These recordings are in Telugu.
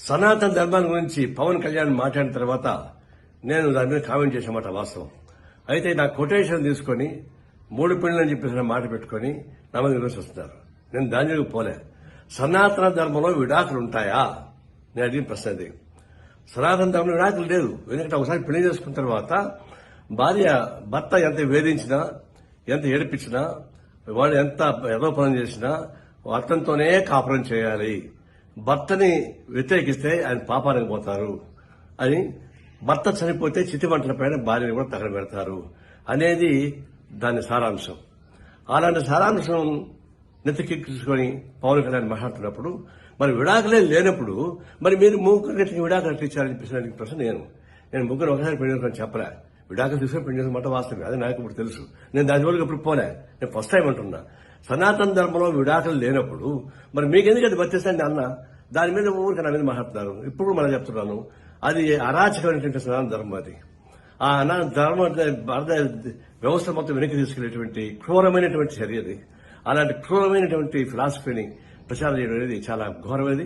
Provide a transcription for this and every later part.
సనాతన ధర్మాన్ని గురించి పవన్ కళ్యాణ్ మాట్లాడిన తర్వాత నేను దాని మీద కామెంట్ చేసామాట వాస్తవం. అయితే నా కొటేషన్ తీసుకుని 3 పెళ్లి అని చెప్పేసి మాట పెట్టుకుని నా మీద విమర్శిస్తున్నారు. నేను దాని పోలే. సనాతన ధర్మంలో విడాకులు ఉంటాయా? నేను అడిగిన ప్రశ్న అది. సనాతన ధర్మంలో విడాకులు లేదు. ఎందుకంటే ఒకసారి పెళ్లి చేసుకున్న తర్వాత భర్త ఎంత వేధించినా, ఎంత ఏడిపించినా, వాళ్ళు ఎంత యథోపనం చేసినా అతనితోనే కాపురం చేయాలి. భర్తని వ్యతిరేకిస్తే ఆయన పాపానికి పోతారు అని, భర్త చనిపోతే చితిమంటల పైన భార్యని కూడా తగలబెడతారు అనేది దాని సారాంశం. అలాంటి సారాంశం నెత్తికెక్కించుకొని పవన్ కళ్యాణ్ మాట్లాడుతున్నప్పుడు మరి విడాకులే లేనప్పుడు మరి మీరు ముగ్గురికి విడాకులు ఇచ్చారని చెప్పేసి ప్రశ్న నేను ముగ్గురు ఒకసారి పెళ్లి చేసుకొని చెప్పలే. విడాకులు తీసుకొని పెళ్లి చేసుకున్న మాట వాస్తవమే, అది నాకు ఇప్పుడు తెలుసు. నేను దాని వరకు ఇప్పుడు పోలే. నేను ఫస్ట్ టైం అంటున్నా. సనాతన ధర్మంలో విడాకులు లేనప్పుడు మరి మీకెందుకు అది వర్తిస్తాండి అన్న దాని మీద ఊరికి నా మీద మాట్లాడుతున్నారు. ఇప్పుడు మనం చెప్తున్నాను, అది అరాచకమైనటువంటి సనాతన ధర్మం. అది ఆ ధర్మ వ్యవస్థ మొత్తం వెనక్కి తీసుకెళ్లేటువంటి క్రూరమైనటువంటి చర్య అది. అలాంటి క్రూరమైనటువంటి ఫిలాసఫీని ప్రచారం చేయడం అనేది చాలా ఘోరమైనది.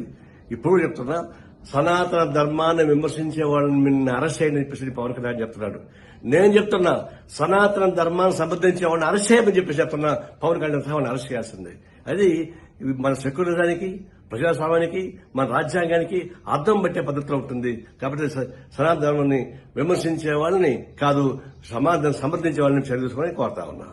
ఇప్పుడు చెప్తున్నా, సనాతన ధర్మాన్ని విమర్శించే వాళ్ళని నిన్న అరెస్ట్ చేయని చెప్పేసి పవన్ కళ్యాణ్ చెప్తున్నాడు. నేను చెప్తున్నా, సనాతన ధర్మాన్ని సమర్థించే వాళ్ళని అరెస్ట్ చేయమని చెప్పేసి చెప్తున్నా. పవన్ కళ్యాణ్ వాళ్ళని అరెస్ట్ చేయాల్సిందే. అది మన సెక్యులరిజానికి, ప్రజాస్వామ్యానికి, మన రాజ్యాంగానికి అర్థం పట్టే పద్ధతిలో ఉంటుంది. కాబట్టి సనాతన ధర్మాన్ని విమర్శించే వాళ్ళని కాదు, సమాజం సమర్థించే వాళ్ళని చర్య తీసుకోవాలని కోరుతా ఉన్నా.